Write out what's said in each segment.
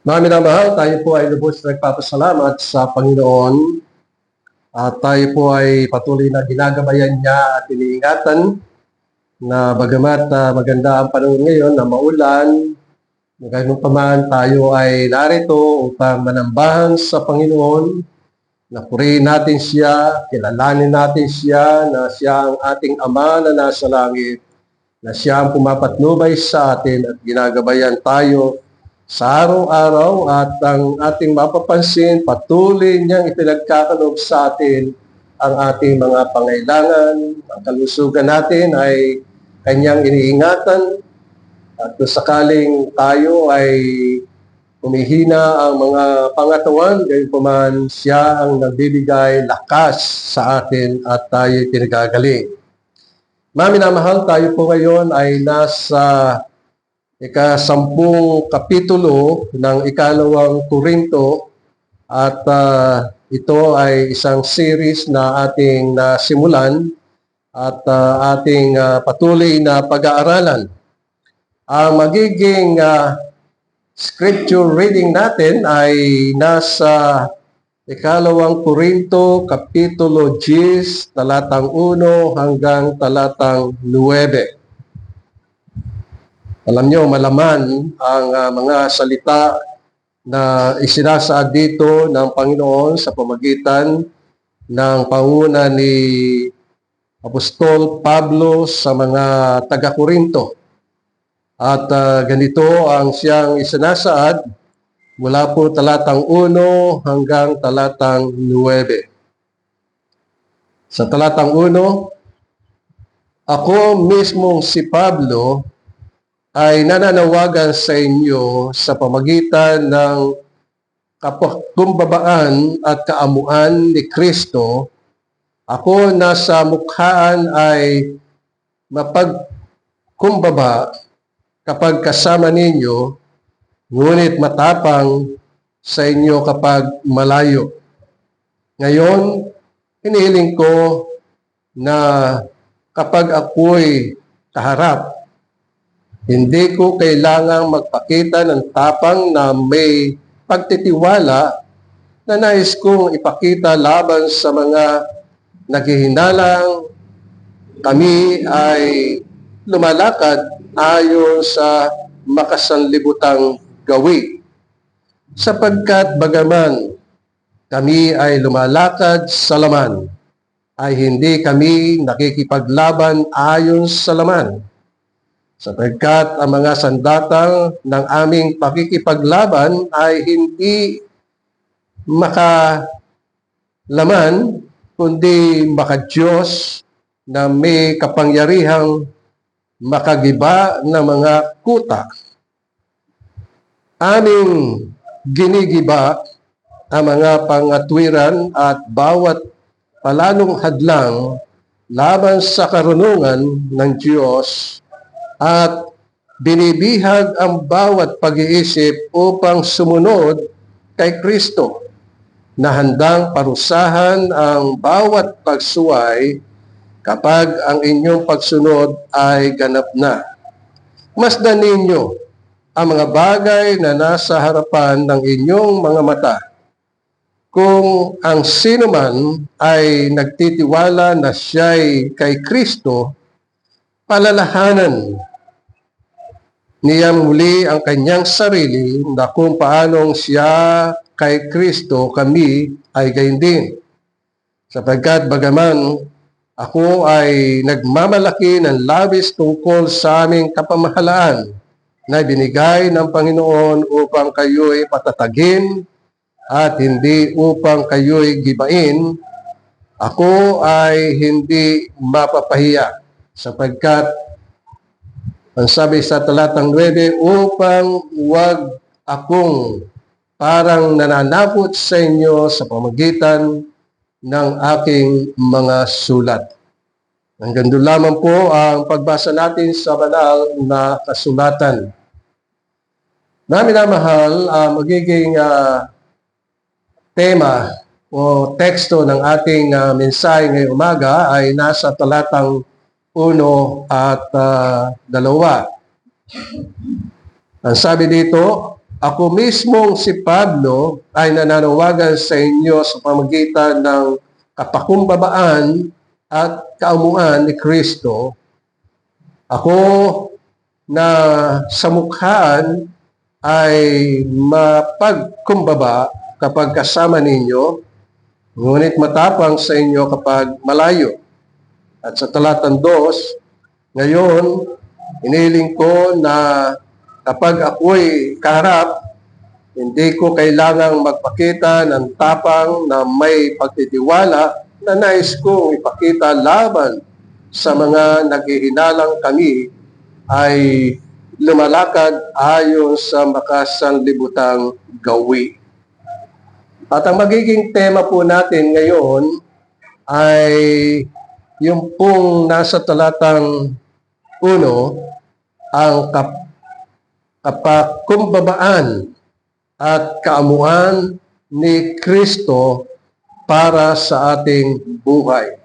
Mga minamahal, tayo po ay lubos na nagpapasalamat sa Panginoon at tayo po ay patuloy na ginagabayan niya at iniingatan na bagamat maganda ang panahon ngayon na maulan, ganoon pa man tayo ay narito upang manambahan sa Panginoon, na purihin natin siya, kilalanin natin siya na siya ang ating Ama na nasa langit, na siya ang pumapatnubay sa atin at ginagabayan tayo sa araw-araw at ang ating mapapansin, patuloy niyang ipinagkakaloob sa atin ang ating mga pangailangan, ang kalusugan natin ay kanyang iniingatan at kung sakaling tayo ay humihina ang mga pangatawan, gayunpaman siya ang nagbibigay lakas sa atin at tayo pinagagaling. Mga minamahal, tayo po ngayon ay nasa ika-10 kapitulo ng ikalawang Korinto at ito ay isang series na ating nasimulan at ating patuloy na pag-aaralan. Ang magiging scripture reading natin ay nasa ikalawang Korinto kapitulo 10, talatang 1 hanggang talatang 9. Alam nyo, malaman ang mga salita na isinasaad dito ng Panginoon sa pamagitan ng panguna ni Apostol Pablo sa mga taga-Korinto. At ganito ang siyang isinasaad mula po talatang 1 hanggang talatang 9. Sa talatang 1, ako mismong si Pablo ay nananawagan sa inyo sa pamagitan ng kapakumbabaan at kaamuan ni Kristo. Ako na sa mukhaan ay mapagkumbaba kapag kasama ninyo, ngunit matapang sa inyo kapag malayo. Ngayon, hinihiling ko na kapag ako'y kaharap, hindi ko kailangang magpakita ng tapang na may pagtitiwala na nais kong ipakita laban sa mga naghihinalang. Kami ay lumalakad ayon sa makasanlibutang gawi. Sapagkat bagaman kami ay lumalakad sa laman, ay hindi kami nakikipaglaban ayon sa laman. Sapagkat ang mga sandatang ng aming pakikipaglaban ay hindi makalaman, kundi makadiyos na may kapangyarihang makagiba ng mga kuta. Aming ginigiba ang mga pangatwiran at bawat palanong hadlang laban sa karunungan ng Diyos, at binibihag ang bawat pag-iisip upang sumunod kay Kristo, na handang parusahan ang bawat pagsuway kapag ang inyong pagsunod ay ganap na. Masdan ninyo ang mga bagay na nasa harapan ng inyong mga mata. Kung ang sino man ay nagtitiwala na siya'y kay Kristo, palalahanan niya muli ang kanyang sarili na kung paanong siya kay Kristo, kami ay gayon din. Sapagkat bagaman ako ay nagmamalaki ng labis tungkol sa aming kapamahalaan na binigay ng Panginoon upang kayo'y patatagin at hindi upang kayo'y gibain, ako ay hindi mapapahiya, sapagkat ang sabi sa talatang 9, upang huwag akong parang nananakot sa inyo sa pamagitan ng aking mga sulat. Hanggang doon lamang po ang pagbasa natin sa banal na kasulatan. Na minamahal, magiging tema o teksto ng ating mensahe ngayong umaga ay nasa talatang 1 at 2. Ang sabi dito, Ako mismong si Pablo ay nananawagan sa inyo sa pamagitan ng kapakumbabaan at kaamuan ni Kristo. Ako na sa mukhaan ay mapagkumbaba kapag kasama ninyo, ngunit matapang sa inyo kapag malayo. At sa talatang 2, ngayon, iniling ko na kapag ako'y kaharap, hindi ko kailangang magpakita ng tapang na may pagtitiwala na nais kong ipakita laban sa mga naghihinalang kami ay lumalakad ayon sa makasanlibutang gawi. At ang magiging tema po natin ngayon ay yung pong nasa talatang 1, ang kapakumbabaan at kaamuan ni Kristo para sa ating buhay.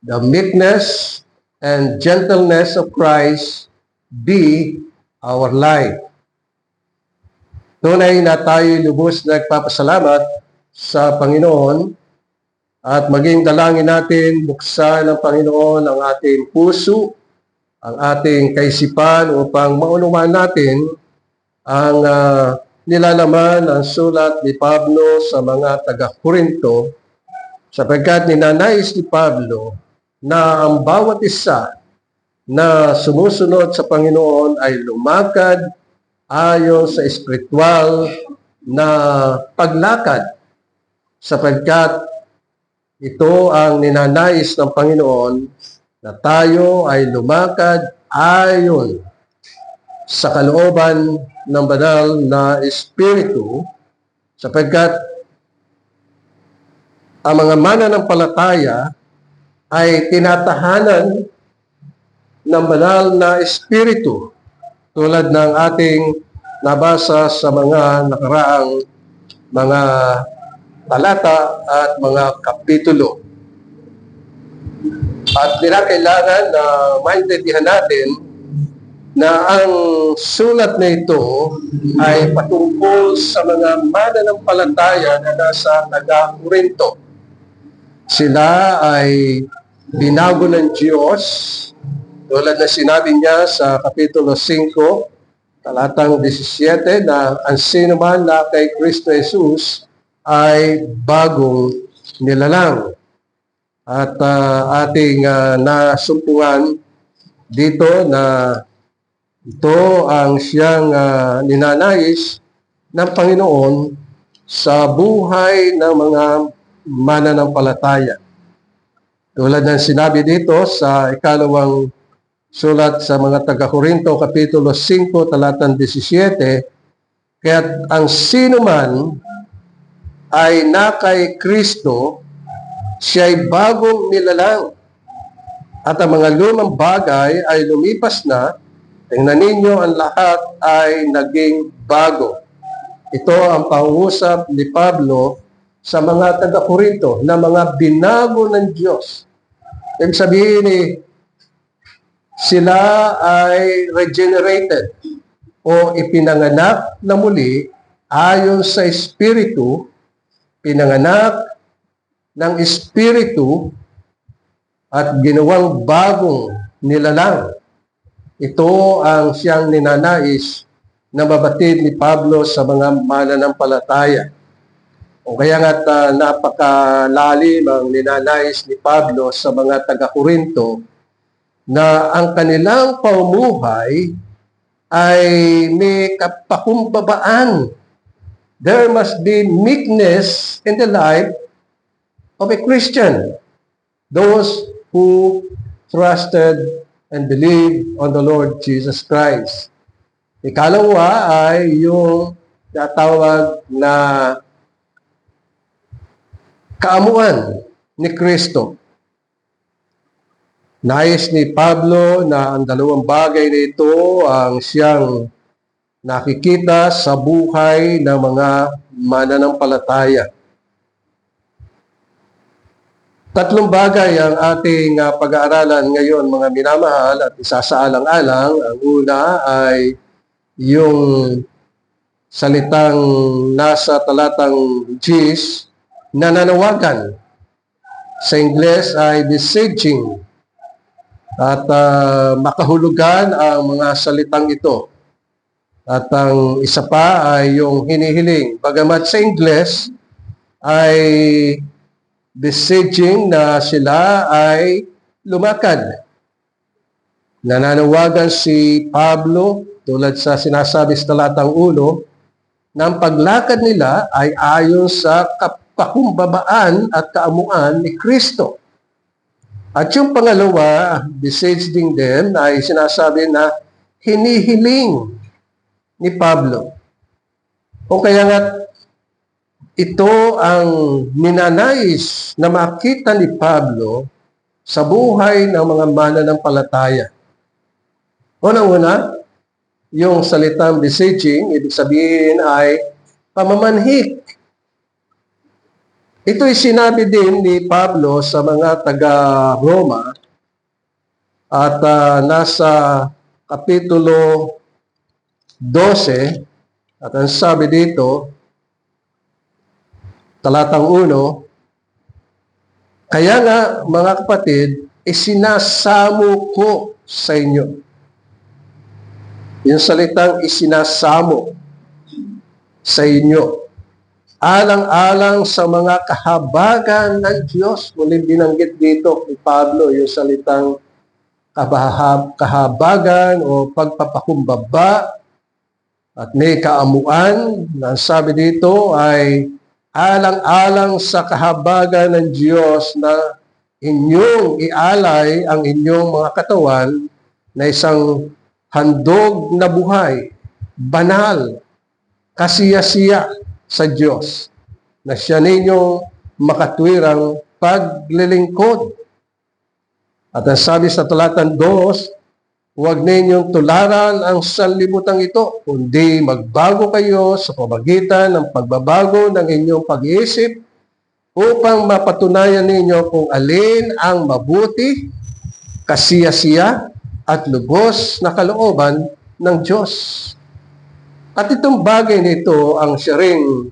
The meekness and gentleness of Christ be our life. Tunay na tayo lubos na nagpapasalamat sa Panginoon at maging dalangin natin buksan ng Panginoon ang ating puso, ang ating kaisipan upang maunawaan natin ang nilalaman ng sulat ni Pablo sa mga taga-Korinto, sapagkat ninanais ni Pablo na ang bawat isa na sumusunod sa Panginoon ay lumakad ayon sa espiritual na paglakad, sapagkat ito ang ninanais ng Panginoon, na tayo ay lumakad ayon sa kalooban ng banal na Espiritu, sapagkat ang mga mananampalataya ay tinatahanan ng banal na Espiritu, tulad ng ating nabasa sa mga nakaraang mga talata at mga kapitulo. At kailangan na maintindihan natin na ang sulat na ito ay patungkol sa mga mananampalataya na nasa taga-Korinto. Sila ay binago ng Diyos, tulad na sinabi niya sa Kapitulo 5, talatang 17, na ang sino man na kay Kristo Jesus ay bagong nilalang. At ating nasumpungan dito na ito ang siyang ninanais ng Panginoon sa buhay ng mga mananampalataya. Tulad ng sinabi dito sa ikalawang sulat sa mga taga-Korinto, Kapitulo 5, talatang 17, kaya't ang sino man ay na kay Kristo, siya'y bagong nilalang, at ang mga lumang bagay ay lumipas na, tingnan ninyo ang lahat ay naging bago. Ito ang pangusap ni Pablo sa mga taga-Korinto na mga binago ng Diyos. Ibig sabihin sila ay regenerated o ipinanganak na muli ayon sa Espiritu, pinanganak ng Espiritu at ginawang bagong nilalang. Ito ang siyang ninanais na mabatid ni Pablo sa mga mananampalataya. O kaya nga't napakalalim ang ninanais ni Pablo sa mga taga-Korinto na ang kanilang pamumuhay ay may kapakumbabaan. There must be meekness in the life of a Christian, those who trusted and believed on the Lord Jesus Christ. Ikalawa ay yung tatawag na kaamuan ni Kristo. Nais ni Pablo na ang dalawang bagay na ito ang siyang nakikita sa buhay ng mga mananampalataya. Tatlong bagay ang ating pag-aaralan ngayon, mga minamahal, at isasaalang-alang. Ang una ay yung salitang nasa talatang 10, nananawagan. Sa Ingles ay beseeching. At makahulugan ang mga salitang ito. At ang isa pa ay yung hinihiling. Bagamat sa Ingles ay beseeching na sila ay lumakad. Nananawagan si Pablo, tulad sa sinasabi sa talatang 1, na ang paglakad nila ay ayon sa kapakumbabaan at kaamuan ni Kristo. At yung pangalawa, beseeching din, ay sinasabi na hinihiling ni Pablo. O kaya nga, ito ang ninanais na makita ni Pablo sa buhay ng mga mananampalataya. Unang-una, yung salitang beseeching, ibig sabihin ay pamamanhik. Ito'y sinabi din ni Pablo sa mga taga-Roma at nasa Kapitulo 12, at ang sabi dito, talatang 1, kaya nga mga kapatid, isinasamo ko sa inyo. Yung salitang isinasamo sa inyo, alang-alang sa mga kahabagan ng Diyos. Muling binanggit dito ni Pablo yung salitang kahabagan o pagpapakumbaba at may kaamuan. Na sabi dito ay alang-alang sa kahabagan ng Diyos na inyong ialay ang inyong mga katawan na isang handog na buhay, banal, kasiyasiya sa Diyos, na siya ninyong makatwirang paglilingkod. At ang sabi sa talatang 2, huwag ninyong tularan ang sanlibutan ito, kundi magbago kayo sa pamagitan ng pagbabago ng inyong pag-iisip upang mapatunayan ninyo kung alin ang mabuti, kasiyasiya, at lubos na kalooban ng Diyos. At itong bagay nito ang siya ring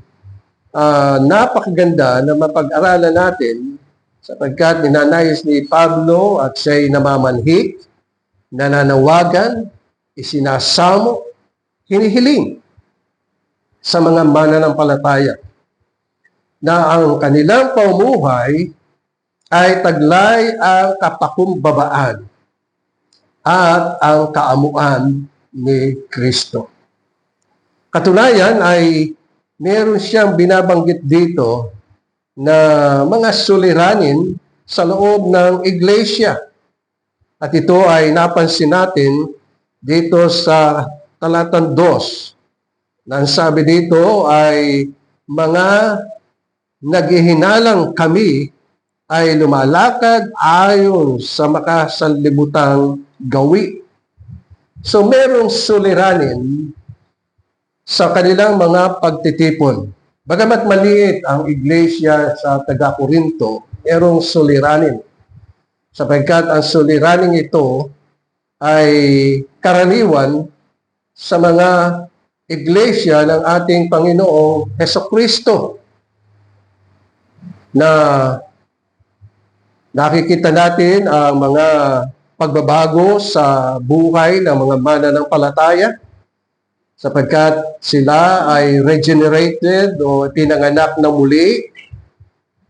napakaganda na mapag-aralan natin sapagkat ninanais ni Pablo at siya'y namamanhik, nananawagan, isinasamo, hinihiling sa mga mananampalataya na ang kanilang pamumuhay ay taglay ang kapakumbabaan at ang kaamuan ni Kristo. Katunayan ay meron siyang binabanggit dito na mga suliranin sa loob ng iglesia. At ito ay napansin natin dito sa talatang 2. Na ang sabi dito ay mga naghihinalang kami ay lumalakad ayon sa makasanlibutang gawi. So merong suliranin sa kanilang mga pagtitipon. Bagamat maliit ang iglesia sa taga-Corinto, merong suliranin. Sapagkat ang suliraning ito ay karaniwan sa mga iglesia ng ating Panginoong Hesukristo na nakikita natin ang mga pagbabago sa buhay ng mga mananampalataya sapagkat sila ay regenerated o pinanganak na muli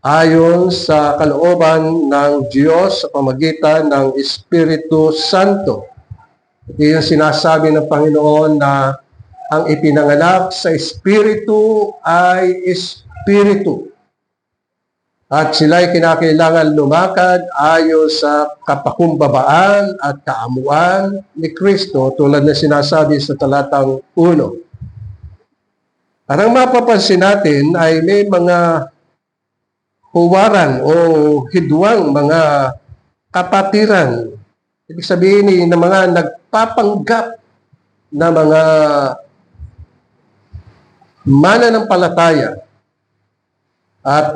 ayon sa kalooban ng Diyos sa pamagitan ng Espiritu Santo. Ito yung sinasabi ng Panginoon na ang ipinanganak sa Espiritu ay Espiritu. At sila ay kinakailangan lumakad ayon sa kapakumbabaan at kaamuan ni Kristo tulad na sinasabi sa talatang 1. At ang mapapansin natin ay may mga huwaran o hidwang mga kapatiran. Ibig sabihin ng mga nagpapanggap na mga mananampalataya. At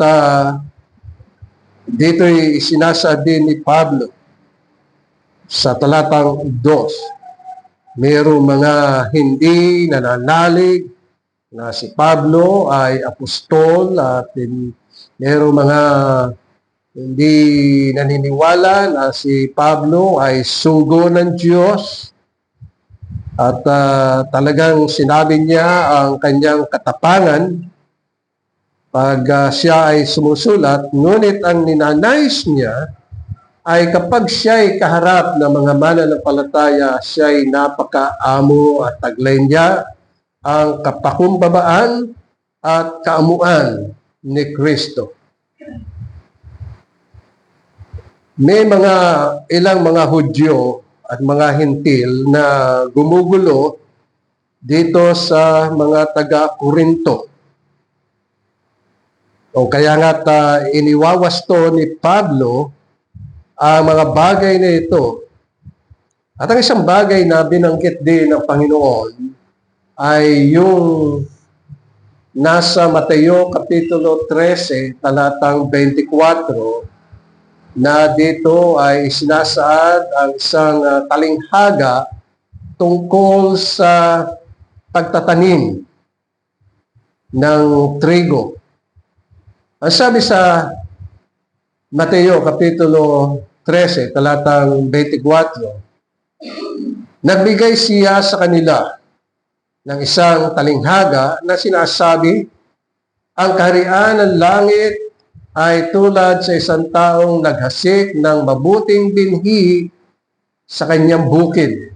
dito'y sinasabi ni Pablo sa talatang 2, mayroong mga hindi nananalig, na si Pablo ay apostol at mayroong mga hindi naniniwala na si Pablo ay sugo ng Diyos at talagang sinabi niya ang kanyang katapangan pag siya ay sumusulat, ngunit ang ninanais niya ay kapag siya ay kaharap ng mga mananampalataya, siya ay napakaamo at taglay niya ang kapakumbabaan at kaamuan ni Kristo. May ilang mga Hudyo at mga Hintil na gumugulo dito sa mga taga-Korinto. O kaya nga iniwawasto ni Pablo ang mga bagay na ito. At ang isang bagay na binanggit din ng Panginoon ay yung nasa Mateo Kapitulo 13, talatang 24, na dito ay sinasaad ang isang talinghaga tungkol sa pagtatanim ng trigo. Ang sabi sa Mateo Kapitulo 13, talatang 24, nagbigay siya sa kanila ng isang talinghaga na sinasabi, ang kaharian ng langit ay tulad sa isang taong naghasik ng mabuting binhi sa kanyang bukid.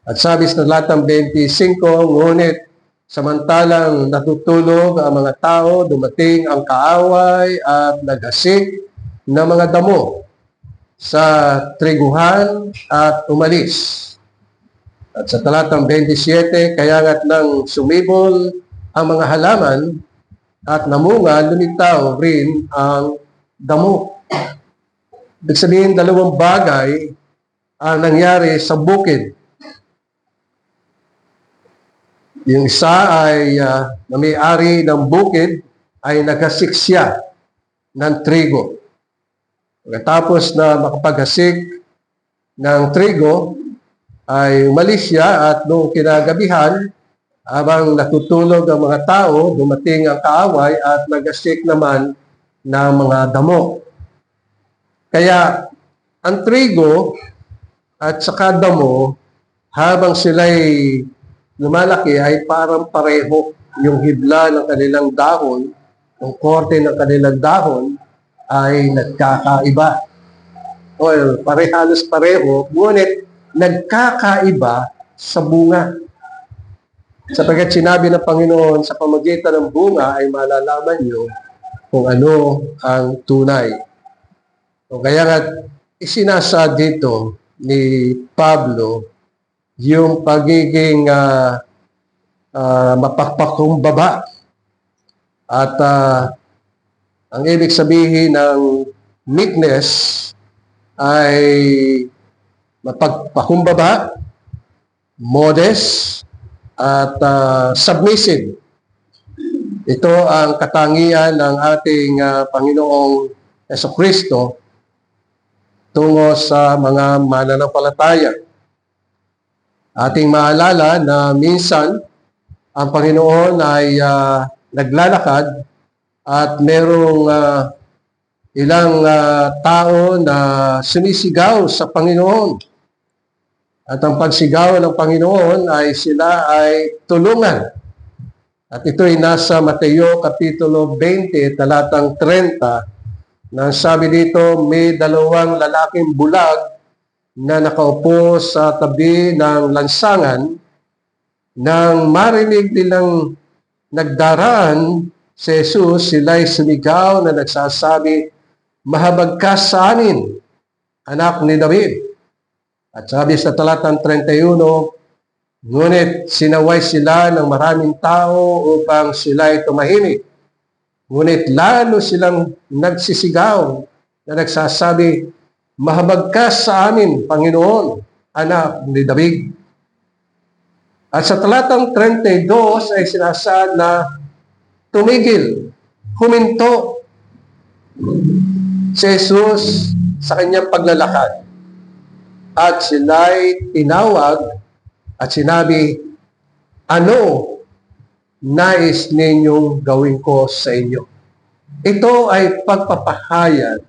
At sabi sa talatang 25, ngunit samantalang natutulog ang mga tao, dumating ang kaaway at naghasik ng mga damo sa triguhan at umalis. At sa talatang 27, kaya nga't nang sumibol ang mga halaman at namunga, lumitaw rin ang damo. Ibig sabihin, dalawang bagay ang nangyari sa bukid. Yung isa ay na may-ari ng bukid ay naghasik siya ng trigo. Pagkatapos na makapaghasik ng trigo, ay umalis siya at noong kinagabihan, habang natutulog ang mga tao, dumating ang kaaway at naghasik naman ng mga damo. Kaya ang trigo at saka damo, habang sila'y lumalaki ay parang pareho. Yung hibla ng kanilang dahon, yung korte ng kanilang dahon ay nagkakaiba. O halos pareho, ngunit nagkakaiba sa bunga. Sapagkat sinabi ng Panginoon, sa pamamagitan ng bunga ay malalaman nyo kung ano ang tunay. O kaya nga, isinasa dito ni Pablo yung pagiging mapagpakumbaba. At ang ibig sabihin ng meekness ay mapagpakumbaba, modest, at submissive. Ito ang katangian ng ating Panginoong Jesucristo tungo sa mga mananampalataya. Ating maalala na minsan ang Panginoon ay naglalakad at merong ilang tao na sumisigaw sa Panginoon. At ang pagsigaw ng Panginoon ay sila ay tulungan. At ito ay nasa Mateo Kapitulo 20, talatang 30, na sabi dito, may dalawang lalaking bulag na nakaupo sa tabi ng lansangan. Nang marinig nilang nagdaraan si Jesus, sila'y sumigaw na nagsasabi, mahabag ka sa amin, anak ni David. At sabi sa talatang 31, ngunit sinaway sila ng maraming tao upang sila'y tumahimik. Ngunit lalo silang nagsisigaw na nagsasabi, mahabag ka sa amin, Panginoon, anak ni David. At sa talatang 32 ay sinasaad na tumigil, huminto si Jesus sa kanyang paglalakad. At sila'y tinawag at sinabi, ano nais ninyong gawin ko sa inyo. Ito ay pagpapahayag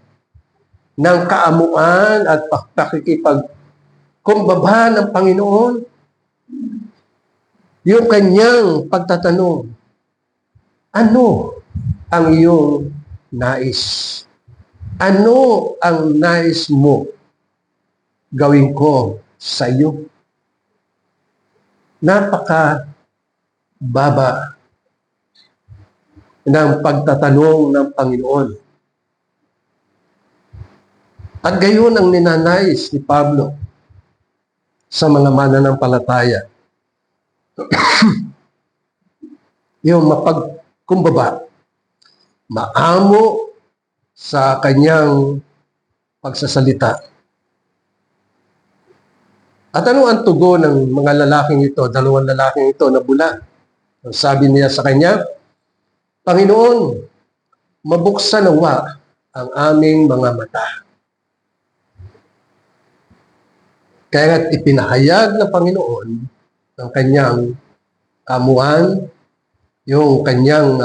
ng kaamuan at pakikipagkumbaba ng Panginoon. Yung kanyang pagtatanong, ano ang iyong nais? Ano ang nais mo gawin ko sa iyo? Napaka-baba ng pagtatanong ng Panginoon. At gayon ang ninanais ni Pablo sa mga mananampalataya. Yung mapagkumbaba, maamo sa kanyang pagsasalita. At ano ang tugon ng mga lalaking ito, dalawang lalaking ito na bula? Ang sabi niya sa kanya, Panginoon, mabuksan nawa ang aming mga mata. Kaya nga't ipinahayag ng Panginoon ang kanyang kamuan, yung kanyang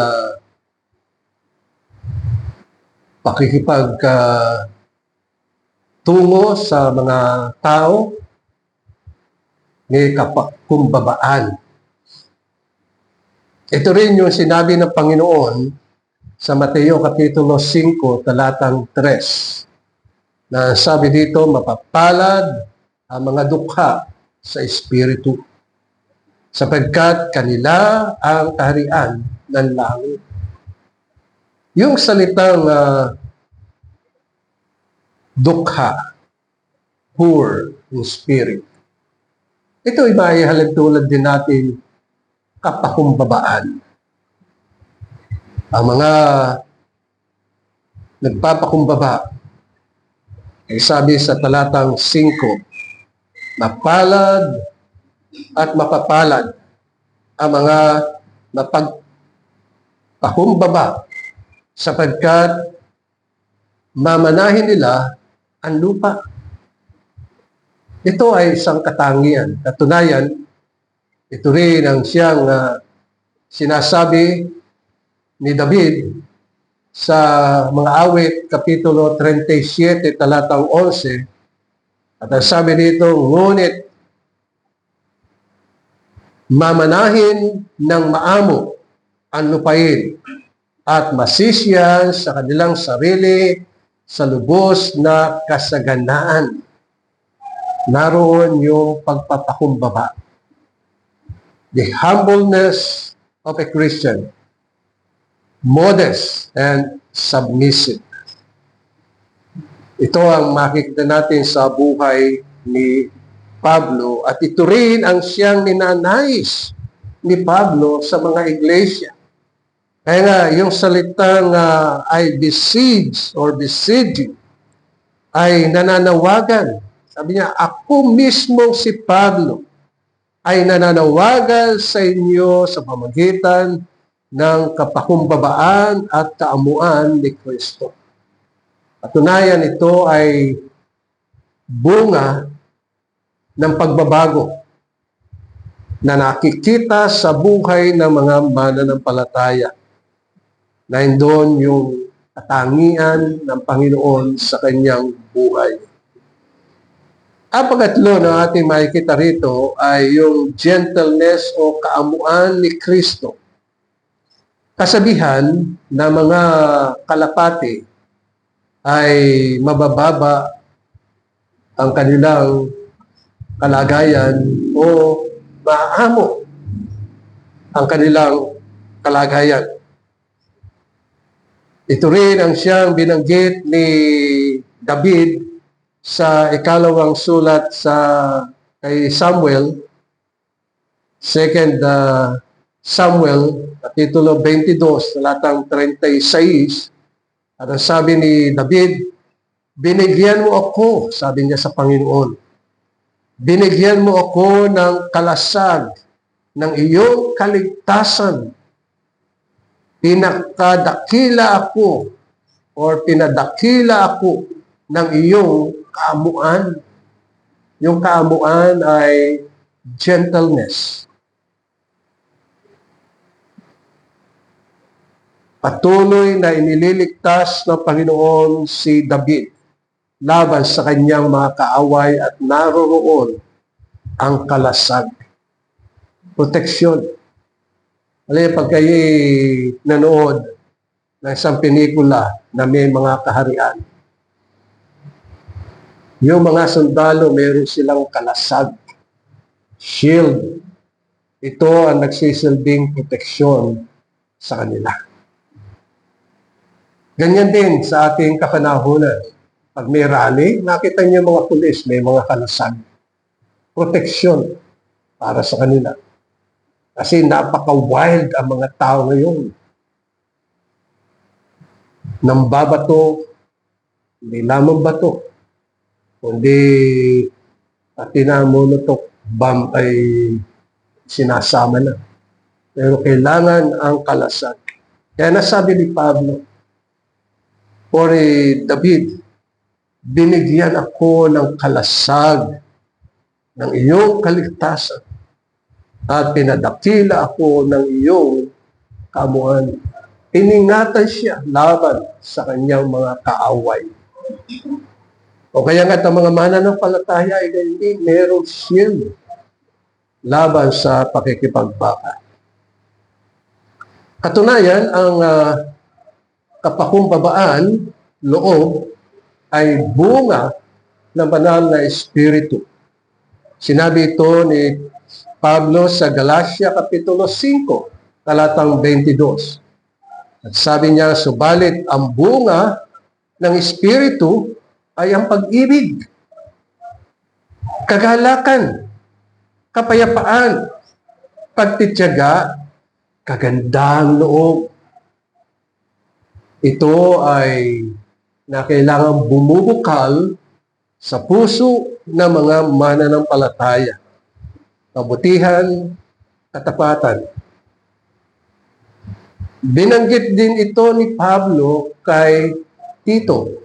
tungo sa mga tao, may kapakumbabaan. Ito rin yung sinabi ng Panginoon sa Mateo Kapitulo 5, talatang 3, na sabi dito, mapapalad ang mga dukha sa Espiritu, sapagkat kanila ang kaharian ng langit. Yung salitang dukha, poor in spirit, ito ay maihalintulad din natin kapakumbabaan. Ang mga nagpapakumbaba, ay sabi sa talatang 5, mapalad at mapapalad ang mga mapagpakumbaba sapagkat mamanahin nila ang lupa. Ito ay isang katangian. Katunayan, ito rin ang siyang sinasabi ni David sa mga awit, Kapitulo 37, talatang 11. At ang sabi dito, ngunit mamanahin ng maamo ang lupain at masisiyan sa kanilang sarili sa lubos na kasaganaan. Naroon yung pagpapakumbaba. The humbleness of a Christian, modest and submissive. Ito ang makikita natin sa buhay ni Pablo at ito rin ang siyang ninanais ni Pablo sa mga iglesia. Kaya nga, yung salitang I besiege or besieging ay nananawagan. Sabi niya, ako mismo si Pablo ay nananawagan sa inyo sa pamamagitan ng kapakumbabaan at kaamuan ni Kristo. Patunayan, ito ay bunga ng pagbabago na nakikita sa buhay ng mga mananampalataya. Na doon yung katangian ng Panginoon sa kanyang buhay. Ang pangatlo na ating makikita rito ay yung gentleness o kaamuan ni Kristo. Kasabihan na mga kalapati ay mabababa ang kanilang kalagayan o maamo ang kanilang kalagayan. Ito rin ang siyang binanggit ni David sa ikalawang sulat sa kay Samuel, 2 Samuel, Kapitulo 22, talatang 36, at ang sabi ni David, binigyan mo ako, sabi niya sa Panginoon, binigyan mo ako ng kalasag ng iyong kaligtasan. Pinadakila ako ng iyong kaamuan. Yung kaamuan ay gentleness. Patuloy na inililigtas ng Panginoon si David laban sa kanyang mga kaaway at naroroon ang kalasag. Proteksyon. Alam, pag kayo nanood ng isang pelikula na may mga kaharian, yung mga sundalo, meron silang kalasag, shield. Ito ang nagsisilbing proteksyon sa kanila. Ganyan din sa ating kapanahunan. Pag may rally, nakita niyo mga pulis, may mga kalasag. Proteksyon para sa kanila. Kasi napaka-wild ang mga tao ngayon. Nang babato, hindi lamang bato, kundi pati na molotov bomb ay sinasama na. Pero kailangan ang kalasag. Kaya nasabi ni Pablo, or David, binigyan ako ng kalasag ng iyong kaligtasan at pinadakila ako ng iyong kamuhan. Iningatan siya laban sa kanyang mga kaaway. O kaya nga ang mga mananampalataya ay hindi merong shield laban sa pakikipagbaka. Katunayan, ang kapakumbabaan, loob, ay bunga ng banal na espiritu. Sinabi ito ni Pablo sa Galatia Kapitulo 5, talatang 22. At sabi niya, subalit ang bunga ng espiritu ay ang pag-ibig, kagalakan, kapayapaan, pagtitiyaga, kagandahang loob. Ito ay na kailangang bumubukal sa puso ng mga mananampalataya. Kabutihan, katapatan. Binanggit din ito ni Pablo kay Tito.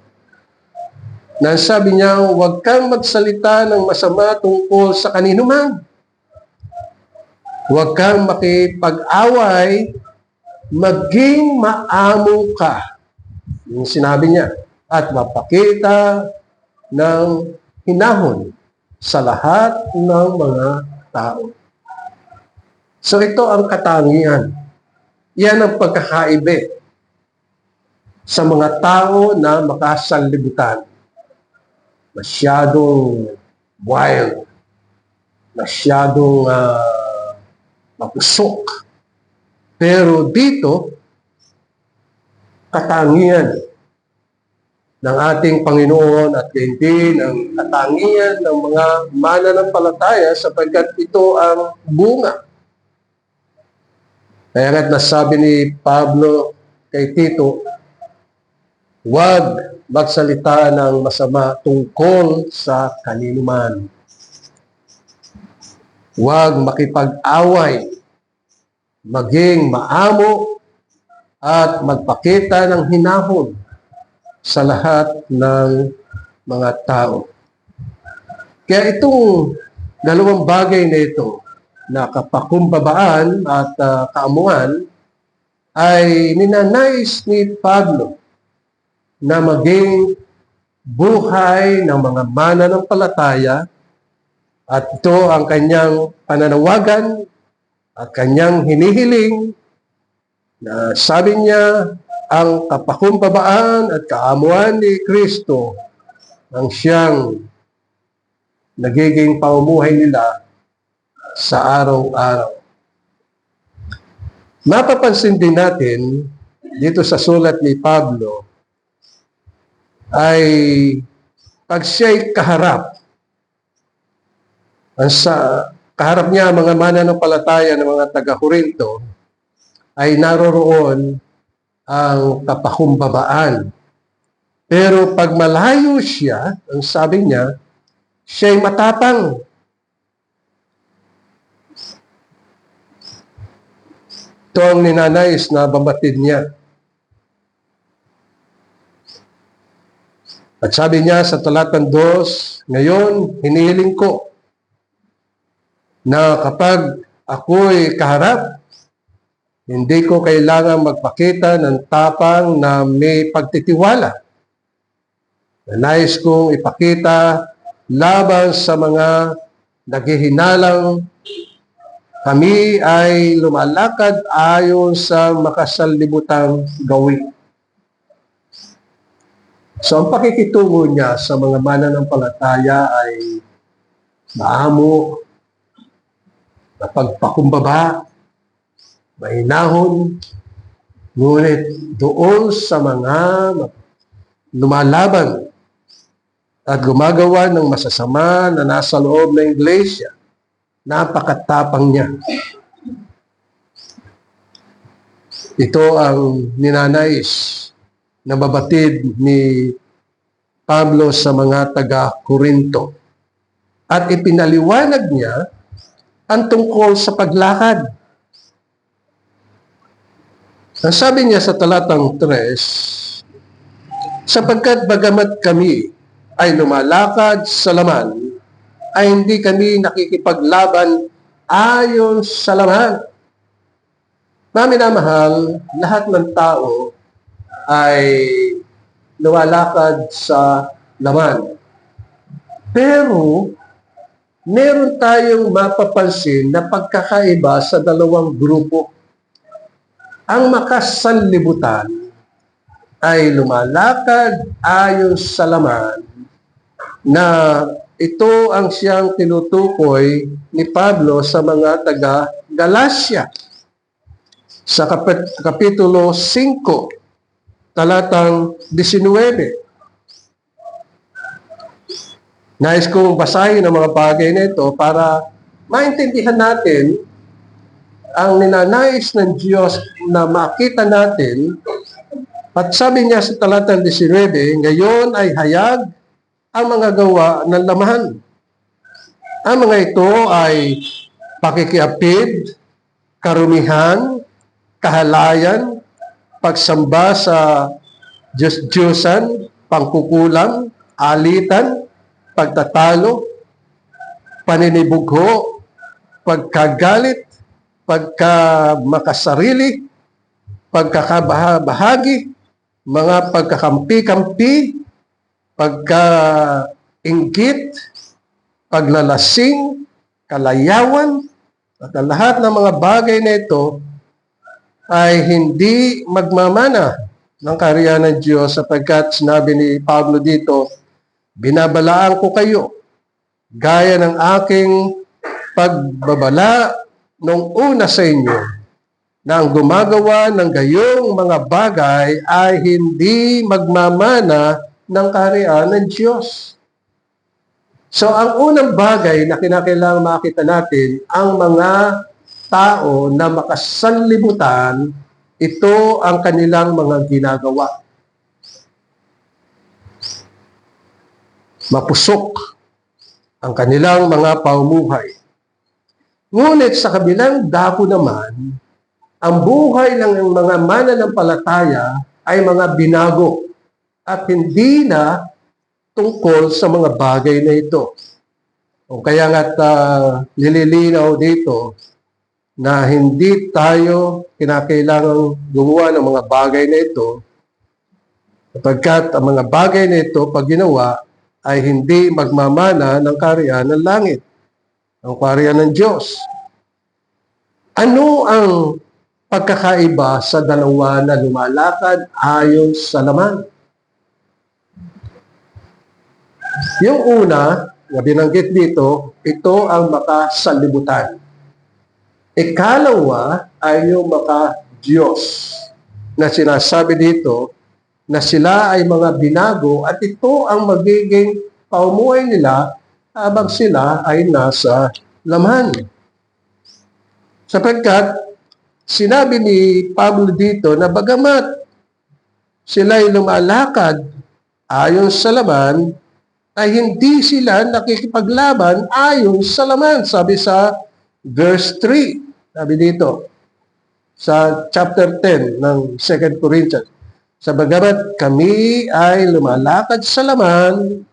Na sabi niya, huwag kang magsalita ng masama tungkol sa kanino man. Huwag kang makipag-away, maging maamo ka. Yung sinabi niya. At mapakita ng hinahon sa lahat ng mga tao. So ito ang katangian. Yan ang pagkakaiba sa mga tao na makasanlibutan. Masyadong wild, masyadong mapusok. Pero dito, katangian ng ating Panginoon at hindi ng katangian ng mga mananampalataya sapagkat ito ang bunga. Kaya nga't nasabi ni Pablo kay Tito, huwag magsalita ng masama tungkol sa kanino man. Huwag makipag-away, maging maamo at magpakita ng hinahon sa lahat ng mga tao. Kaya itong dalawang bagay na ito, na kapakumbabaan at kaamuan, ay ninanais ni Pablo na maging buhay ng mga mananampalataya at ito ang kanyang pananawagan at kanyang hinihiling na sabi niya, ang kapakumbabaan at kaamuan ni Kristo ang siyang nagiging pamumuhay nila sa araw-araw. Mapapansin din natin dito sa sulat ni Pablo ay pag siya'y kaharap, kaharap niya mga mananampalataya ng mga taga-Korinto, ay naroroon ang kapakumbabaan. Pero pag malayo siya, ang sabi niya, siya'y matapang. Ito ang ninanais na bambatid niya. At sabi niya sa talatang 2, ngayon, hinihiling ko na kapag ako'y kaharap, Hindi ko kailangan magpakita ng tapang na may pagtitiwala. Nais kong ipakita laban sa mga naghihinalang kami ay lumalakad ayon sa makasalibutang gawin. So ang pakikitungo niya sa mga mananampalataya ay maamo, napagpakumbaba, mainahon, ngunit doon sa mga lumalaban at gumagawa ng masasama na nasa loob ng iglesia, napakatapang niya. Ito ang ninanais na babatid ni Pablo sa mga taga-Korinto. At ipinaliwanag niya ang tungkol sa paglakad. Ang sabi niya sa talatang 3, sapagkat bagamat kami ay lumalakad sa laman, ay hindi kami nakikipaglaban ayon sa laman. Minamahal, lahat ng tao ay lumalakad sa laman. Pero, meron tayong mapapansin na pagkakaiba sa dalawang grupo. Ang makasanlibutan ay lumalakad ayon sa laman na ito ang siyang tinutukoy ni Pablo sa mga taga-Galacia. Sa Kapitulo 5, talatang 19. Nais kong basahin ang mga bagay na ito para maintindihan natin ang ninanais ng Diyos na makita natin. At sabi niya sa talatang 19, ngayon ay hayag ang mga gawa ng laman. Ang mga ito ay pakikiapid, karumihan, kahalayan, pagsamba sa Diyos-Diyosan, pangkukulam, alitan, pagtatalo, paninibugho, pagkagalit, pagkamakasarili, pagkakabahagi, mga pagkakampi-kampi, pagkainggit, paglalasing, kalayawan, at ang lahat ng mga bagay na ito ay hindi magmamana ng kaharian ng Diyos sapagkat sinabi ni Pablo dito, binabalaan ko kayo gaya ng aking pagbabala nung una sa inyo na ang gumagawa ng gayong mga bagay ay hindi magmamana ng kaharian ng Diyos. So ang unang bagay na kinakailangan makita natin, ang mga tao na makasanlibutan, ito ang kanilang mga ginagawa. Mapusok ang kanilang mga pamumuhay. Ngunit sa kabilang dako naman, ang buhay ng mga mananampalataya ay mga binago at hindi na tungkol sa mga bagay na ito. O kaya nga't nililinaw dito na hindi tayo kinakailangang gumawa ng mga bagay na ito sapagkat ang mga bagay na ito pag ginawa ay hindi magmamana ng kaharian ng langit, ang kaharian ng Diyos. Ano ang pagkakaiba sa dalawa na lumalakad ayon sa laman? Yung una, na binanggit dito, ito ang makasanlibutan. Ikalawa ay yung maka-Diyos na sinasabi dito na sila ay mga binago at ito ang magiging paumuhay nila habang sila ay nasa laman. Sapagkat sinabi ni Pablo dito na bagamat sila ay lumalakad ayon sa laman, ay hindi sila nakikipaglaban ayon sa laman. Sabi sa verse 3, sabi dito, sa chapter 10 ng 2 Corinthians, sa bagamat kami ay lumalakad sa laman,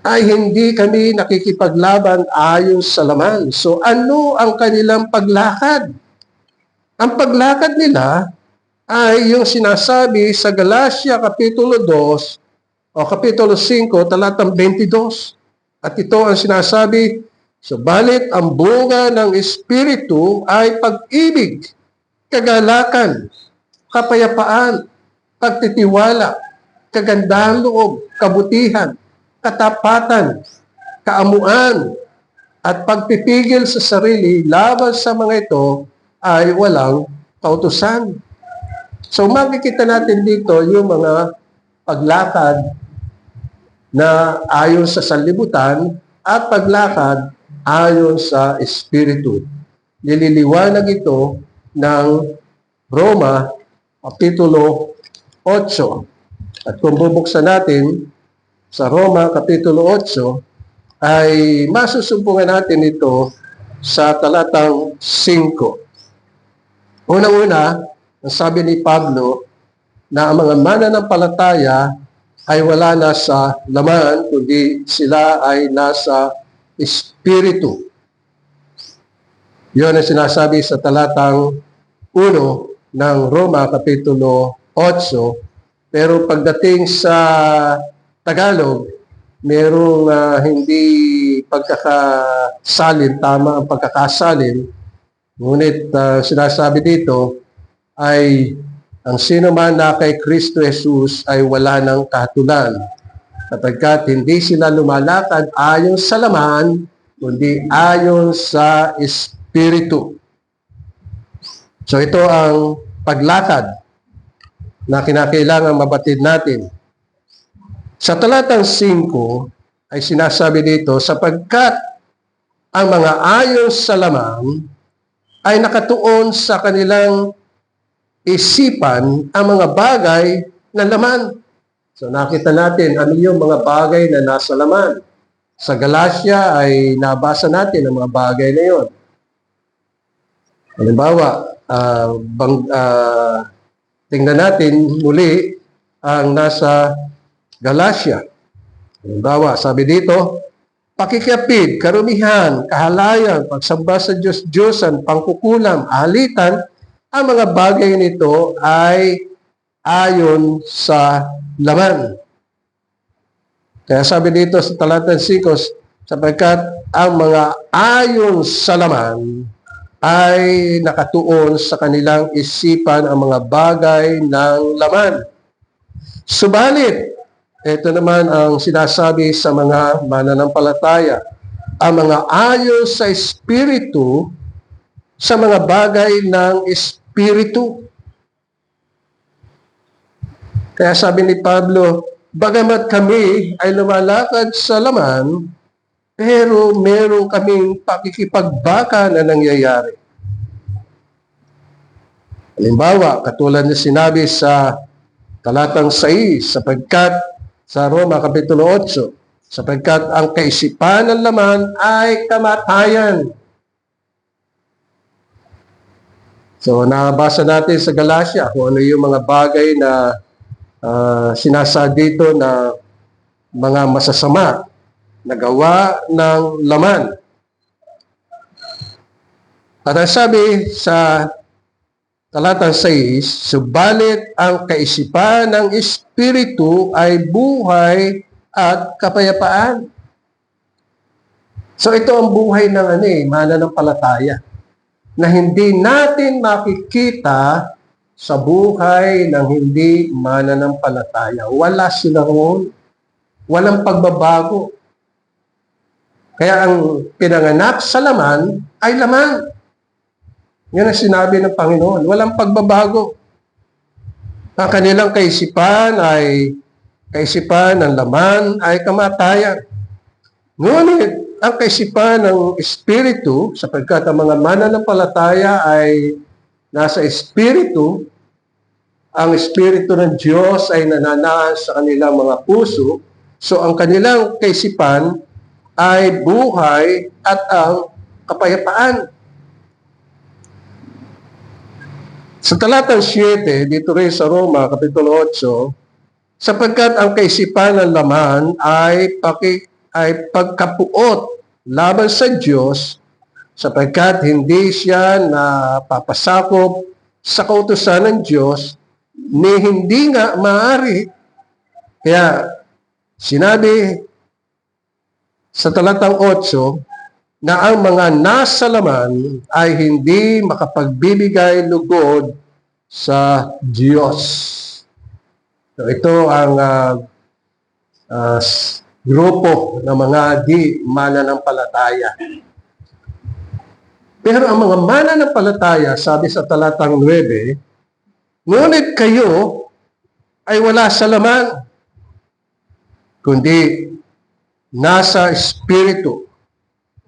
ay hindi kami nakikipaglaban ayon sa laman. So ano ang kanilang paglakad? Ang paglakad nila ay yung sinasabi sa Galatia Kapitulo 2 o Kapitulo 5, talatang 22. At ito ang sinasabi, subalit ang bunga ng Espiritu ay pag-ibig, kagalakan, kapayapaan, pagtitiwala, kagandahan loob, kabutihan, katapatan, kaamuan, at pagpipigil sa sarili laban sa mga ito ay walang kautusan. So makikita natin dito yung mga paglakad na ayon sa sanlibutan at paglakad ayon sa Espiritu. Nililiwanag ito ng Roma, Kapitulo 8. At kung bubuksan natin sa Roma, Kapitulo 8, ay masusumpungan natin ito sa talatang 5. Unang-una, ang sabi ni Pablo na ang mga mananampalataya ay wala na sa laman, kundi sila ay nasa Espiritu. Yun ang sinasabi sa talatang 1 ng Roma, Kapitulo 8. Pero pagdating sa Tagalog, merong hindi pagkakasalin, tama ang pagkakasalin. Ngunit sinasabi dito ay ang sino man na kay Kristo Jesus ay wala ng kahatulan, sapagkat hindi sila lumalakad ayon sa laman, kundi ayon sa Espiritu. So ito ang paglakad na kinakailangan mabatid natin. Sa talatang 5 ay sinasabi dito, sapagkat ang mga ayon sa laman ay nakatuon sa kanilang isipan ang mga bagay na laman. So nakita natin ano yung mga bagay na nasa laman. Sa Galatia ay nabasa natin ang mga bagay na yon. Halimbawa, tingnan natin muli ang nasa Galatia. Halimbawa, sabi dito, pakikiapid, karumihan, kahalayan, pagsamba sa Diyos-Diyosan, pangkukulam, ahalitan, ang mga bagay nito ay ayon sa laman. Kaya sabi dito sa talatang 5, sapagkat ang mga ayon sa laman ay nakatuon sa kanilang isipan ang mga bagay ng laman. Subalit, ito naman ang sinasabi sa mga mananampalataya, ang mga ayon sa Espiritu sa mga bagay ng Espiritu. Kaya sabi ni Pablo, bagamat kami ay lumalakad sa laman, pero meron kaming pakikipagbaka na nangyayari. Halimbawa, katulad na sinabi sa talatang 6, sapagkat sa Roma Kapitulo 8, sapagkat ang kaisipan ng laman ay kamatayan. So, nabasa natin sa Galatia kung ano yung mga bagay na sinasabi dito na mga masasama na gawa ng laman. At ang sabi sa talatang 6, subalit ang kaisipan ng Espiritu ay buhay at kapayapaan. So ito ang buhay ng mananampalataya na hindi natin makikita sa buhay ng hindi mananampalataya. Wala sila roon. Walang pagbabago. Kaya ang pinanganak sa laman ay laman. Yan ang sinabi ng Panginoon. Walang pagbabago. Ang kanilang kaisipan ay kaisipan ng laman ay kamatayan. Ngunit ang kaisipan ng Espiritu, sapagkat ang mga mananampalataya ay nasa Espiritu, ang Espiritu ng Diyos ay nananahan sa kanilang mga puso, so ang kanilang kaisipan ay buhay at ang kapayapaan. Sa talatang 7, dito rin sa Roma, Kapitulo 8, sapagkat ang kaisipan ng laman ay pagkapuot laban sa Diyos, sapagkat hindi siya napapasakop sa kautusan ng Diyos ni hindi nga maaari. Kaya sinabi sa talatang 8 na ang mga nasa laman ay hindi makapagbibigay lugod sa Diyos. So ito ang grupo ng mga di mananampalataya. Pero ang mga mananampalataya, sabi sa talatang 9, ngunit kayo ay wala sa laman, kundi nasa Espiritu.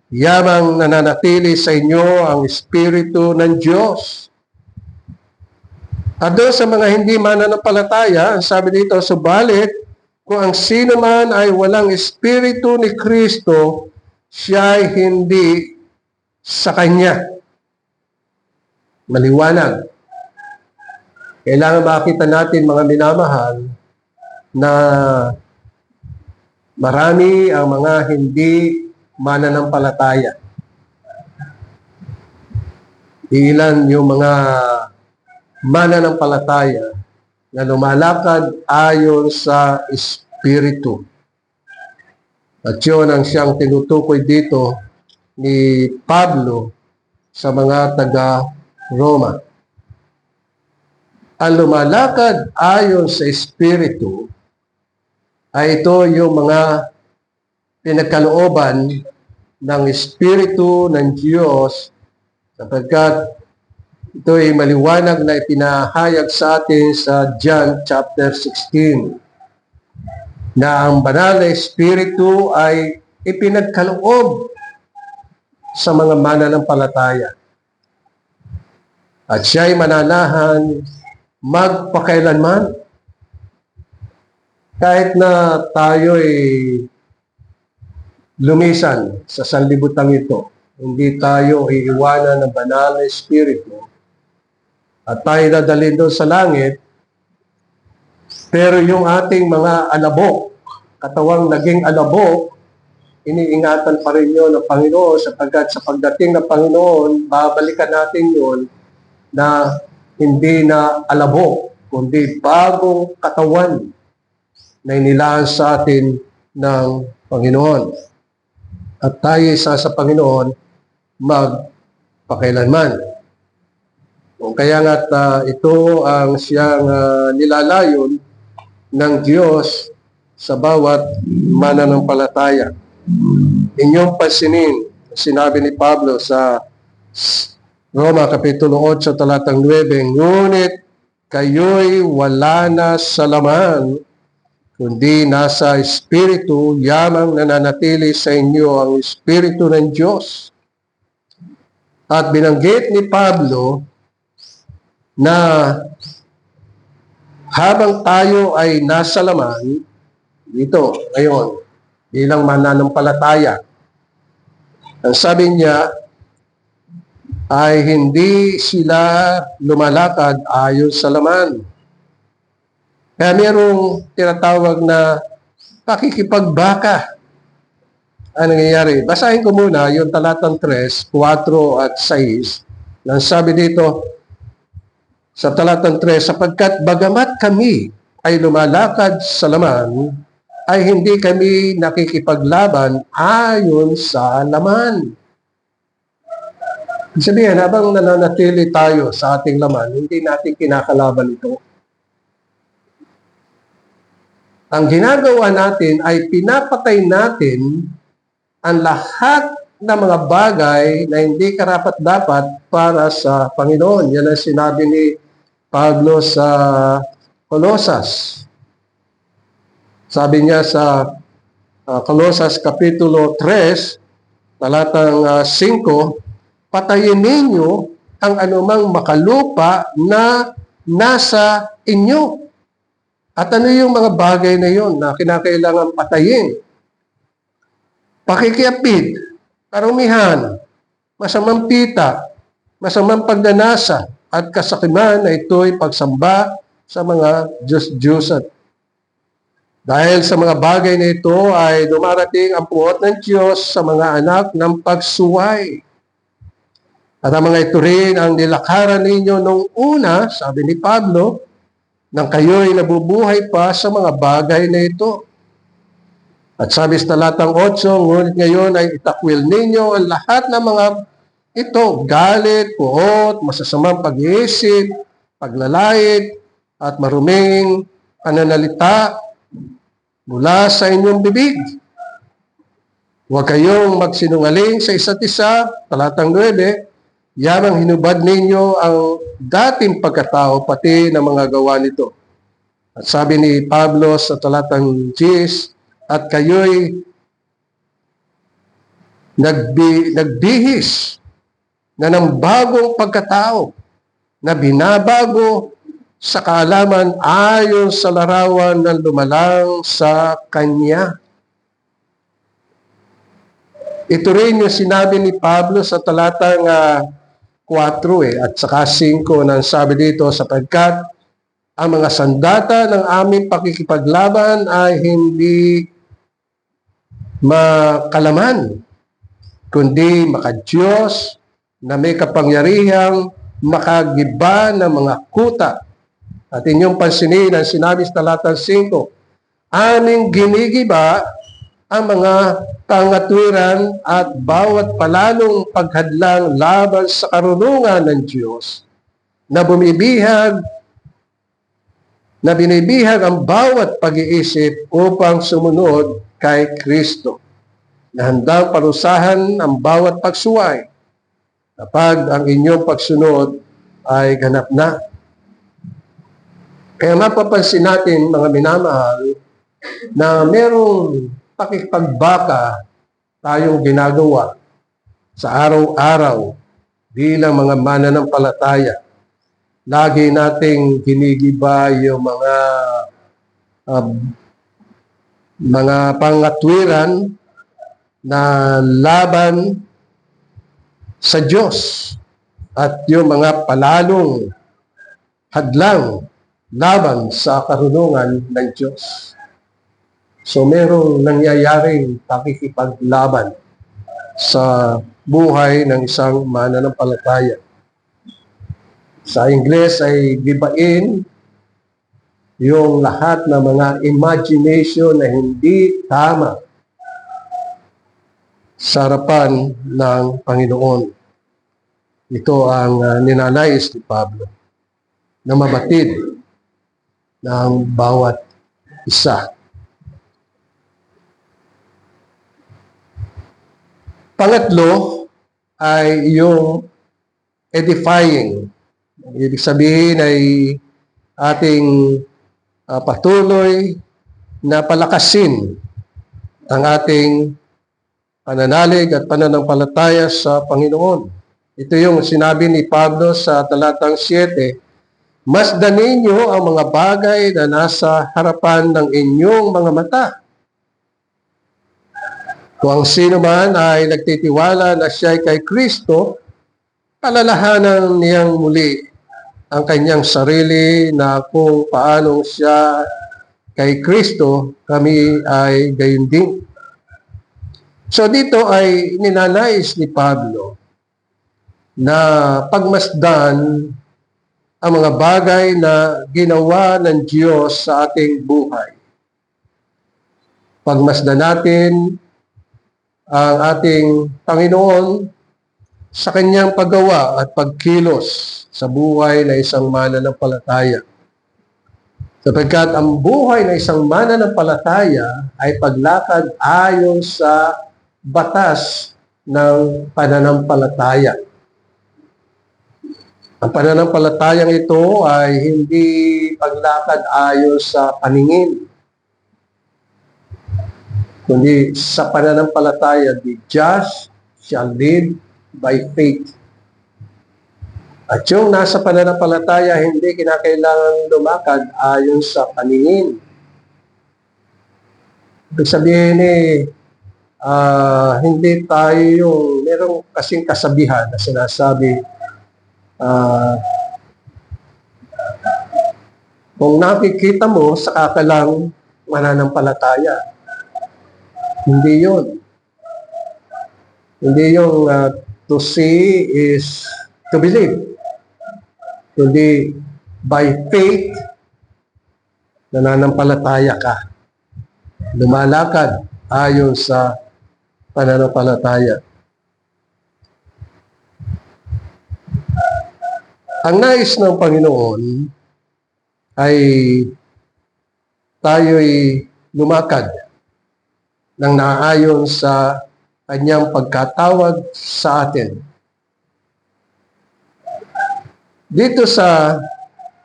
Yamang nananatili sa inyo ang Espiritu ng Diyos. At doon sa mga hindi mananampalataya, sabi dito, subalit, kung ang sino man ay walang Espiritu ni Kristo, siya ay hindi sa Kanya. Maliwanag. Kailangan makita natin, mga minamahal, na marami ang mga hindi mananampalataya. Ilan yung mga mananampalataya na lumalakad ayon sa Espiritu. At yun ang siyang tinutukoy dito ni Pablo sa mga taga-Roma. Ang lumalakad ayon sa Espiritu ay ito yung mga pinagkalooban ng Espiritu ng Diyos, sapagkat ito ay maliwanag na ipinahayag sa atin sa John chapter 16 na ang banal na Espiritu ay ipinagkaloob sa mga mananampalataya. At siya ay mananahan magpakailanman. Kahit na tayo ay lumisan sa sanlibutan ito, hindi tayo iiwanan ng banal na Espiritu at tayo dadalhin doon sa langit, pero yung ating mga alabok, katawang naging alabok, iniingatan pa rin yun ng Panginoon sapagkat sa pagdating ng Panginoon, babalikan natin yun na hindi na alabok, kundi bagong katawan na inilaan sa atin ng Panginoon. At tayo isa sa Panginoon magpakailanman. Kaya nga ito ang siyang nilalayon ng Diyos sa bawat mananampalataya. Inyong pansinin, sinabi ni Pablo sa Roma Kapitulo 8, talatang 9, ngunit kayo'y wala na sa laman, kundi nasa Espiritu, yamang nananatili sa inyo ang Espiritu ng Diyos. At binanggit ni Pablo na habang tayo ay nasa laman, dito, ngayon, bilang mananampalataya, ang sabi niya ay hindi sila lumalakad ayon sa laman. Kaya mayroong tinatawag na pakikipagbaka. Ano nangyayari? Basahin ko muna yung talatang 3, 4 at 6. Nang sabi dito, sa talatang 3, sapagkat bagamat kami ay lumalakad sa laman, ay hindi kami nakikipaglaban ayon sa laman. Ibig sabihin, habang nananatili tayo sa ating laman, hindi natin kinakalaban ito. Ang ginagawa natin ay pinapatay natin ang lahat ng mga bagay na hindi karapat-dapat para sa Panginoon. Yan ang sinabi ni Pablo sa Colosas. Sabi niya sa Colosas Kapitulo 3, talatang 5, patayin ninyo ang anumang makalupa na nasa inyo. At ano yung mga bagay na yun na kinakailangan patayin? Pakikiapid, karumihan, masamang pita, masamang pagnanasa, at kasakiman na ito'y pagsamba sa mga Diyos-Diyosan. Dahil sa mga bagay na ito ay dumarating ang puot ng Diyos sa mga anak ng pagsuway. At ang mga ito rin ang nilakaran ninyo nung una, sabi ni Pablo, nang kayo'y nabubuhay pa sa mga bagay na ito. At sabi sa talatang 8, ngunit ngayon ay itakwil ninyo ang lahat ng mga ito, galit, puot, masasamang pag-iisip, paglalait, at maruming pananalita mula sa inyong bibig. Huwag kayong magsinungaling sa isa't isa, talatang 9, yamang hinubad ninyo ang dating pagkatao pati ng mga gawa nito. At sabi ni Pablo sa talatang 10, at kayo'y nagbihis na ng bagong pagkatao na binabago sa kaalaman ayon sa larawan ng lumalang sa Kanya. Ito rin yung sinabi ni Pablo sa talatang 4 at saka 5 nang sabi dito, sapagkat ang mga sandata ng aming pakikipaglaban ay hindi makalaman, kundi makadiyos na may kapangyarihang makagiba ng mga kuta. At inyong pansinin ang sinabi sa talatang 5, aming ginigiba ang mga pangatwiran at bawat palalong paghadlang laban sa karunungan ng Diyos na binibihag ang bawat pag-iisip upang sumunod kay Kristo, na handang parusahan ang bawat pagsuway kapag ang inyong pagsunod ay ganap na. Kaya mapapansin natin, mga minamahal, na merong pakikipagbaka tayong ginagawa sa araw-araw bilang mga mananampalataya. Lagi nating ginigiba yung mga pangatwiran na laban sa Diyos at yung mga palalong hadlang laban sa karunungan ng Diyos. So merong nangyayaring pakikipaglaban sa buhay ng isang mananampalataya. Sa Ingles ay gibain yung lahat ng mga imagination na hindi tama sa harapan ng Panginoon. Ito ang ninanais ni Pablo na mabatid ng bawat isa. Pangatlo ay yung edifying. Ibig sabihin ay ating patuloy na palakasin ang ating pananalig at pananampalataya sa Panginoon. Ito yung sinabi ni Pablo sa talatang 7, masdan ninyo ang mga bagay na nasa harapan ng inyong mga mata. Kung ang sino man ay nagtitiwala na siya ay kay Kristo, alalahanan niyang muli ang kanyang sarili na kung paano siya kay Kristo, kami ay gayon din. So dito ay ninanais ni Pablo na pagmasdan ang mga bagay na ginawa ng Diyos sa ating buhay. Pagmasdan natin ang ating Panginoon sa kanyang paggawa at pagkilos sa buhay na isang mananampalataya. Sapagkat ang buhay na isang mananampalataya ay paglakad ayon sa batas ng pananampalataya. Ang pananampalatayang ito ay hindi paglakad ayon sa paningin, kundi sa pananampalataya, the just shall live by faith. At yung nasa pananampalataya, hindi kinakailangan lumakad ayon sa paningin. Ibig sabihin hindi tayo yung, merong kasing kasabihan na sinasabi, kung nakikita mo, saka ka lang mananampalataya. Hindi yun. Hindi yung to see is to believe. Kundi by faith, nananampalataya ka. Lumalakad ayon sa pananampalataya. Ang nais ng Panginoon ay tayo'y lumakad ng naayon sa kanyang pagkatawag sa atin. Dito sa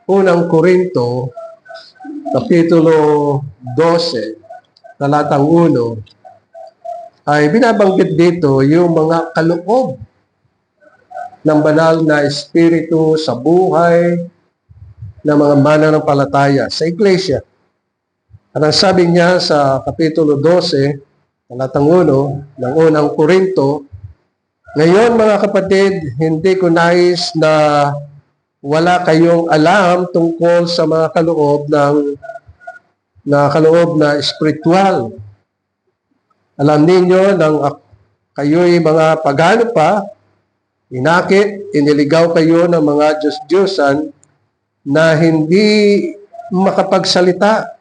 unang Korinto, Kapitulo 12, talatang 1, ay binabanggit dito yung mga kaloob ng banal na espiritu sa buhay ng mga mananampalataya sa iglesia. At ang sabi niya sa Kapitulo 12, talatang 1 ng unang Korinto, ngayon mga kapatid, hindi ko nais na wala kayong alam tungkol sa mga kaloob na espiritual. Alam ninyo nang kayo'y mga pagano pa, inakit, iniligaw kayo ng mga Diyos-Diyosan na hindi makapagsalita.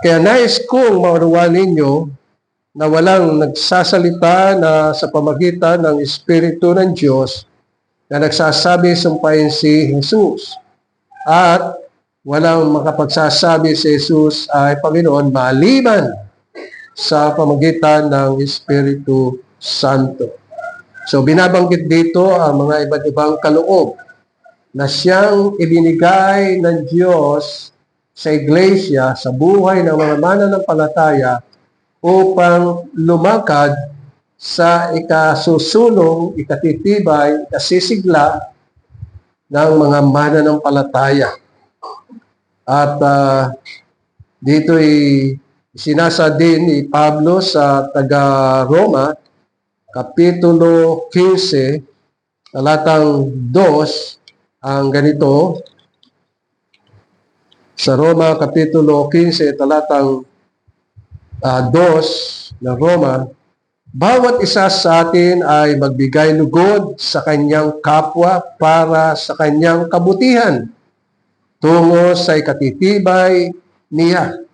Kaya nais kong maunawa ninyo na walang nagsasalita na sa pamagitan ng Espiritu ng Diyos na nagsasabi sumpain si Jesus. At walang makapagsasabi si Jesus ay Panginoon maliban sa pamagitan ng Espiritu Santo. So binabanggit dito ang mga iba't ibang kaloob na siyang ibinigay ng Diyos sa iglesia, sa buhay ng mga mananampalataya upang lumakad sa ikasusulong, ikatitibay, ikasisigla ng mga mananampalataya. At dito'y sinasa din ni Pablo sa taga-Roma, Kapitulo 15, talatang 2, ang ganito, sa Roma, Kapitulo 15, talatang 2 ng Roma, bawat isa sa atin ay magbigay lugod sa kanyang kapwa para sa kanyang kabutihan tungo sa ikatitibay niya.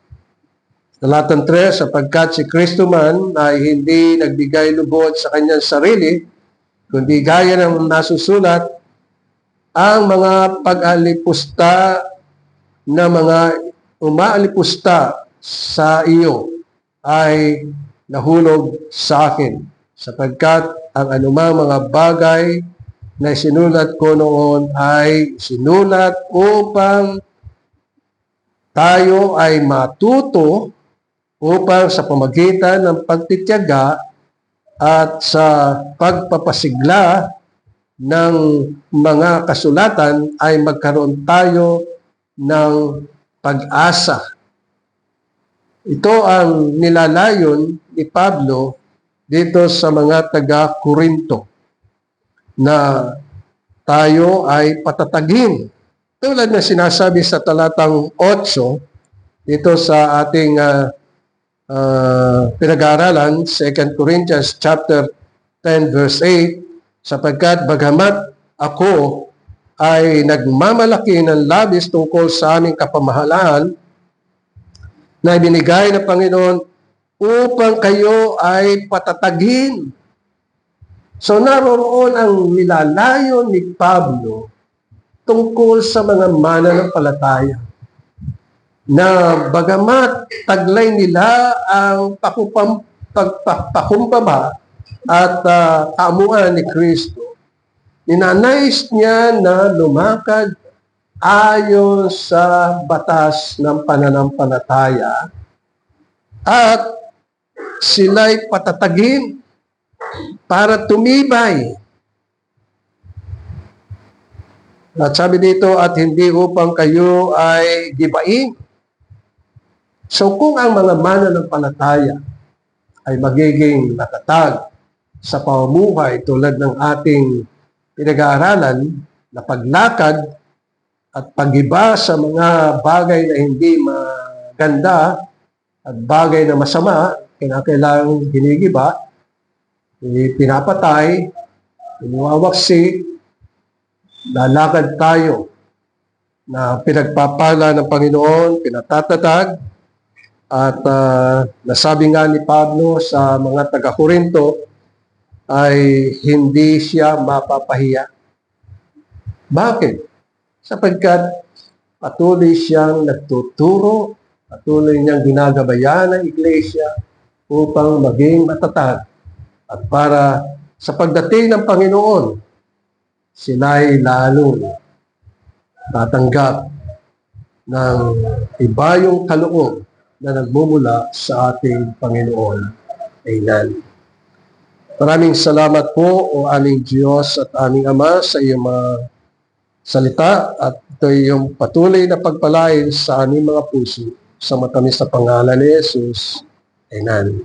Talatang 3, sapagkat si Kristo man ay hindi nagbigay lugod sa kanyang sarili, kundi gaya ng nasusulat, ang mga pag-alipusta na mga umaalipusta sa iyo ay nahulog sa akin, sapagkat ang anumang mga bagay na sinulat ko noon ay sinulat upang tayo ay matuto upang sa pamagitan ng pagtitiyaga at sa pagpapasigla ng mga kasulatan ay magkaroon tayo ng pag-asa. Ito ang nilalayon ni Pablo dito sa mga taga-Korinto na tayo ay patatagin. Tulad na sinasabi sa talatang 8 dito sa ating pinag-aaralan, 2 Corinthians chapter 10 verse 8, sapagkat bagamat ako ay nagmamalaki ng labis tungkol sa aming kapamahalaan na ibinigay ng Panginoon upang kayo ay patatagin. So naroroon ang nilalayon ni Pablo tungkol sa mga mananampalataya na bagamat taglay nila ang pagpakumbaba at kaamuan ni Kristo, ninanais niya na lumakad ayon sa batas ng pananampalataya at sila'y patatagin para tumibay. At sabi dito, at hindi upang kayo ay gibain. So kung ang mga mananampalataya ay magiging natatag sa pamumuhay tulad ng ating pinag-aaralan na paglakad at pag-iba sa mga bagay na hindi maganda at bagay na masama, kinakailangang ginigiba, pinapatay, Inuwawaksi, lalakad tayo na pinagpapala ng Panginoon, pinatatatag, at nasabi nga ni Pablo sa mga taga-Korinto ay hindi siya mapapahiya. Bakit? Sapagkat patuloy siyang nagtuturo, patuloy niyang ginagabayan ang iglesia upang maging matatag. At para sa pagdating ng Panginoon, sila'y lalong tatanggap ng ibayong kaloob na nagmumula sa ating Panginoon. Amen. Maraming salamat po, o aming Diyos at aming Ama, sa iyong mga salita at ito yung patuloy na pagpalain sa aming mga puso sa matamis na pangalan ni Jesus. Amen.